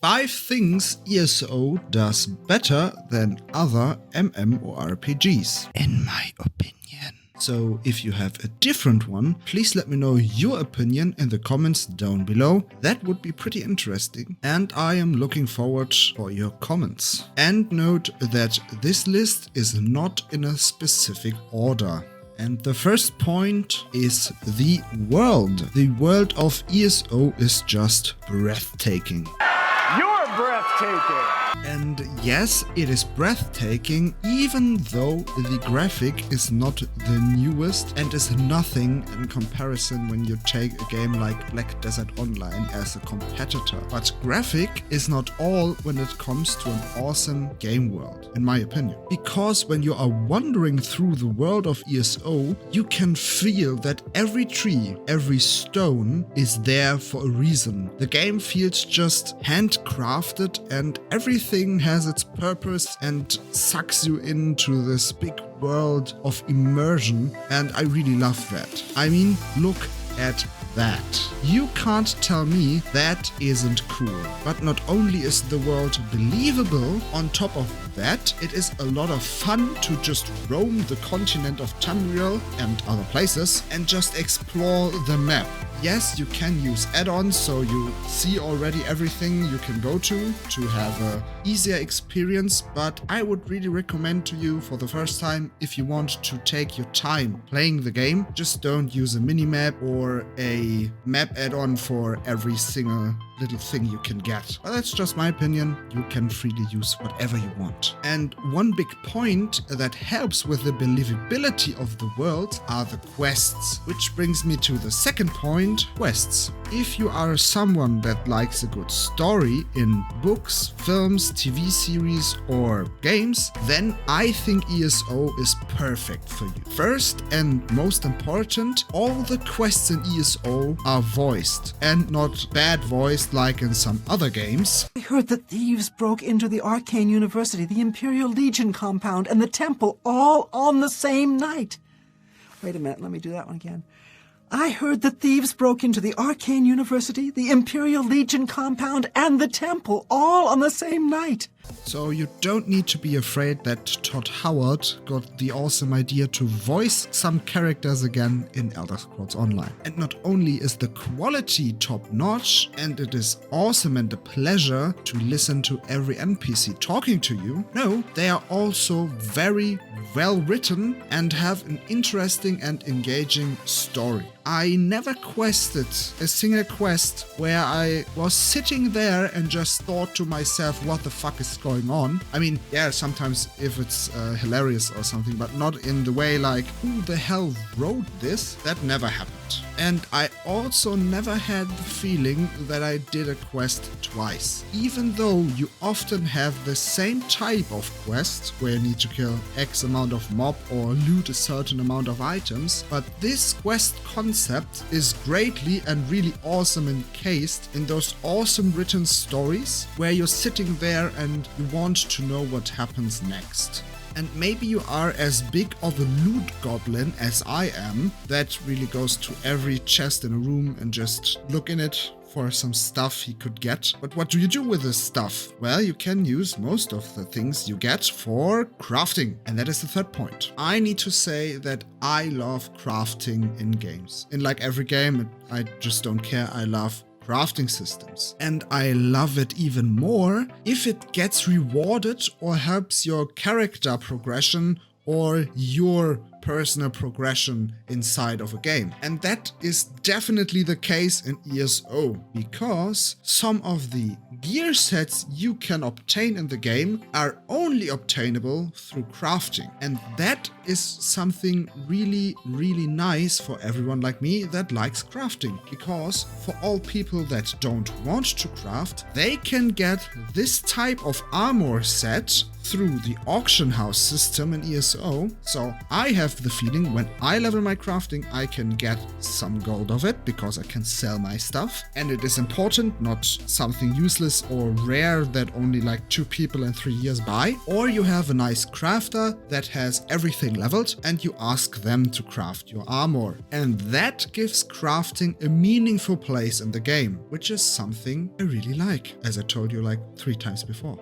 5 things ESO does better than other MMORPGs, in my opinion. So if you have a different one, please let me know your opinion in the comments down below. That would be pretty interesting, and I am looking forward for your comments. And note that this list is not in a specific order. And the first point is the world. The world of ESO is just breathtaking. You're breathtaking! And yes, it is breathtaking, even though the graphic is not the newest and is nothing in comparison when you take a game like Black Desert Online as a competitor. But graphic is not all when it comes to an awesome game world, in my opinion. Because when you are wandering through the world of ESO, you can feel that every tree, every stone is there for a reason. The game feels just handcrafted, and everything has its purpose and sucks you into this big world of immersion, and I really love that. I mean, look at that. You can't tell me that isn't cool. But not only is the world believable, on top of that, it is a lot of fun to just roam the continent of Tamriel and other places and just explore the map. Yes, you can use add-ons, so you see already everything you can go to have a easier experience, but I would really recommend to you for the first time, if you want to take your time playing the game, just don't use a minimap or a map add-on for every single little thing you can get. But that's just my opinion. You can freely use whatever you want. And one big point that helps with the believability of the world are the quests, which brings me to the second point, quests. If you are someone that likes a good story in books, films, TV series or games, then I think ESO is perfect for you. First and most important, all the quests in ESO are voiced, and not bad voiced like in some other games. I heard that thieves broke into the Arcane University, the Imperial Legion compound, and the temple all on the same night. Wait a minute, let me do that one again. I heard that thieves broke into the Arcane University, the Imperial Legion compound, and the temple all on the same night. So you don't need to be afraid that Todd Howard got the awesome idea to voice some characters again in Elder Scrolls Online. And not only is the quality top-notch, and it is awesome and a pleasure to listen to every NPC talking to you, no, they are also very well written and have an interesting and engaging story. I never quested a single quest where I was sitting there and just thought to myself, what the fuck is going on? I mean, yeah, sometimes if it's hilarious or something, but not in the way like, who the hell wrote this? That never happened. And I also never had the feeling that I did a quest twice. Even though you often have the same type of quest where you need to kill X amount of mob or loot a certain amount of items, but this quest concept is greatly and really awesome encased in those awesome written stories where you're sitting there and you want to know what happens next. And maybe you are as big of a loot goblin as I am, that really goes to every chest in a room and just look in it for some stuff he could get. But what do you do with this stuff? Well, you can use most of the things you get for crafting. And that is the third point. I need to say that I love crafting in games. In like every game, I just don't care. I love crafting systems. And I love it even more if it gets rewarded or helps your character progression or your personal progression inside of a game. And that is definitely the case in ESO, because some of the gear sets you can obtain in the game are only obtainable through crafting. And that is something really, really nice for everyone like me that likes crafting, because for all people that don't want to craft, they can get this type of armor set through the auction house system in ESO. So I have the feeling when I level my crafting, I can get some gold of it because I can sell my stuff. And it is important, not something useless or rare that only like 2 people in 3 years buy. Or you have a nice crafter that has everything leveled and you ask them to craft your armor. And that gives crafting a meaningful place in the game, which is something I really like, as I told you like 3 times before.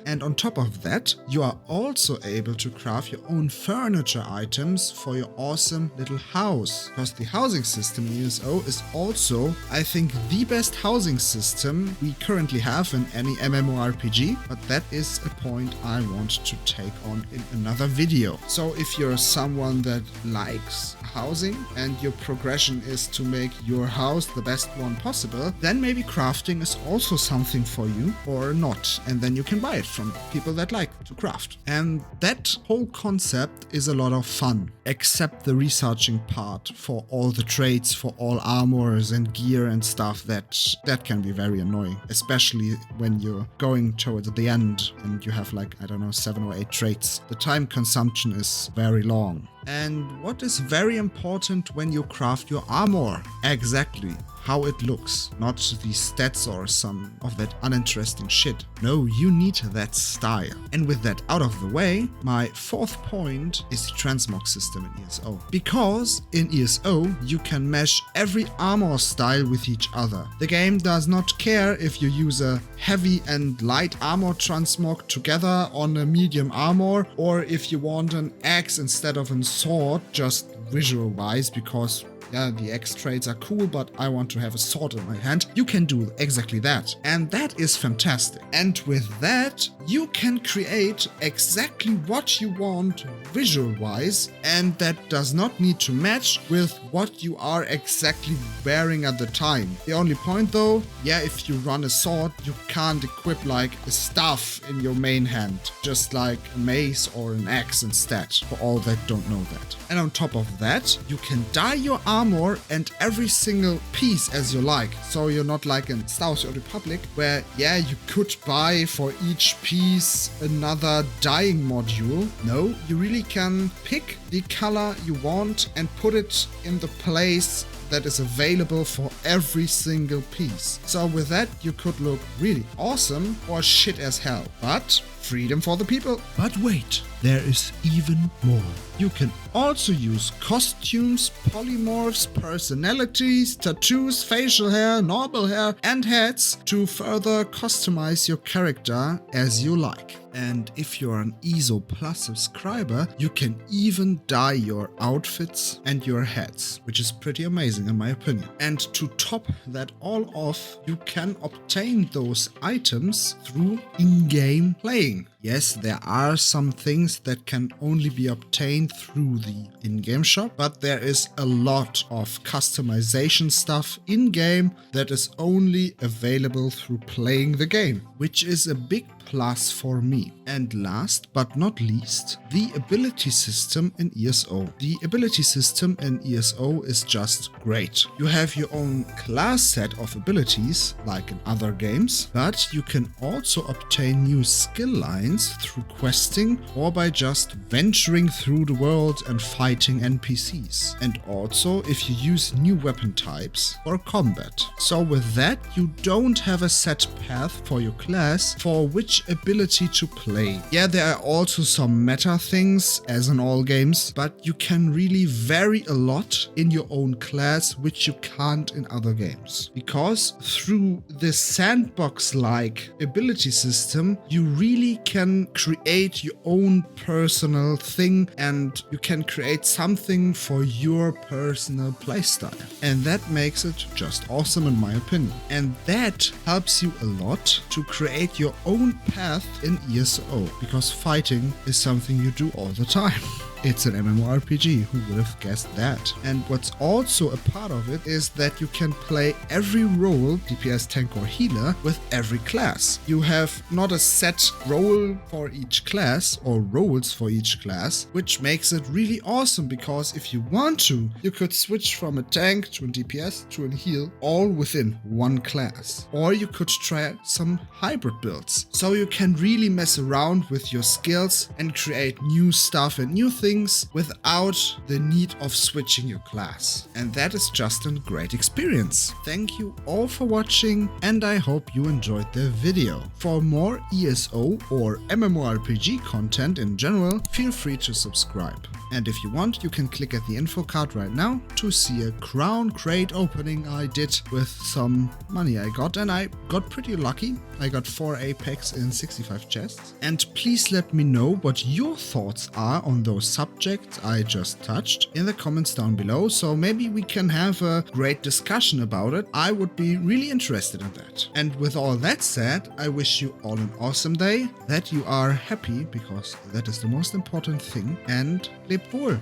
And on top of that, you are also able to craft your own furniture items for your awesome little house. Because the housing system in ESO is also, I think, the best housing system we currently have in any MMORPG, but that is a point I want to take on in another video. So if you're someone that likes housing and your progression is to make your house the best one possible, then maybe crafting is also something for you or not, and then you can buy it from people that like to craft. And that whole concept is a lot of fun, except the researching part for all the traits, for all armors and gear and stuff. That can be very annoying, especially when you're going towards the end and you have like, I don't know, 7 or 8 traits. The time consumption is very long. And what is very important when you craft your armor? Exactly how it looks, not the stats or some of that uninteresting shit. No, you need that style. And with that out of the way, my 4th point is the Transmog System in ESO. Because in ESO, you can mesh every armor style with each other. The game does not care if you use a heavy and light armor transmog together on a medium armor, or if you want an axe instead of a sword, just visual wise, because yeah, the X traits are cool, but I want to have a sword in my hand. You can do exactly that. And that is fantastic. And with that, you can create exactly what you want visual-wise, and that does not need to match with what you are exactly wearing at the time. The only point though, yeah, if you run a sword, you can't equip like a staff in your main hand, just like a mace or an axe instead, for all that don't know that. And on top of that, you can dye your armor and every single piece as you like. So you're not like in Star Wars Republic, where yeah, you could buy for each piece another dyeing module. No, you really can pick the color you want and put it in the place that is available for every single piece. So with that, you could look really awesome or shit as hell. But freedom for the people. But wait, there is even more. You can also use costumes, polymorphs, personalities, tattoos, facial hair, normal hair, and hats to further customize your character as you like. And if you're an ESO Plus subscriber, you can even dye your outfits and your hats, which is pretty amazing in my opinion. And to top that all off, you can obtain those items through in-game playing. Yes, there are some things that can only be obtained through the in-game shop, but there is a lot of customization stuff in-game that is only available through playing the game, which is a big plus for me. And last but not least, the ability system in ESO. The ability system in ESO is just great. You have your own class set of abilities, like in other games, but you can also obtain new skill lines through questing or by just venturing through the world and fighting NPCs. And also if you use new weapon types for combat. So with that, you don't have a set path for your class for which ability to play. Yeah, there are also some meta things as in all games, but you can really vary a lot in your own class, which you can't in other games. Because through this sandbox-like ability system, you really can create your own personal thing and you can create something for your personal playstyle. And that makes it just awesome in my opinion. And that helps you a lot to create your own path in ESO, because fighting is something you do all the time. it's an MMORPG. Who would have guessed that? And what's also a part of it is that you can play every role, DPS, tank or healer, with every class. You have not a set role for each class or roles for each class, which makes it really awesome because if you want to, you could switch from a tank to a DPS to a heal all within one class. Or you could try some hybrid builds. So you can really mess around with your skills and create new stuff and new things without the need of switching your class. And that is just a great experience. Thank you all for watching and I hope you enjoyed the video. For more ESO or MMORPG content in general, feel free to subscribe. And if you want, you can click at the info card right now to see a crown crate opening I did with some money I got, and I got pretty lucky. I got 4 Apex in 65 chests. And please let me know what your thoughts are on those subjects I just touched in the comments down below, so maybe we can have a great discussion about it. I would be really interested in that. And with all that said, I wish you all an awesome day, that you are happy, because that is the most important thing, and lebt wohl.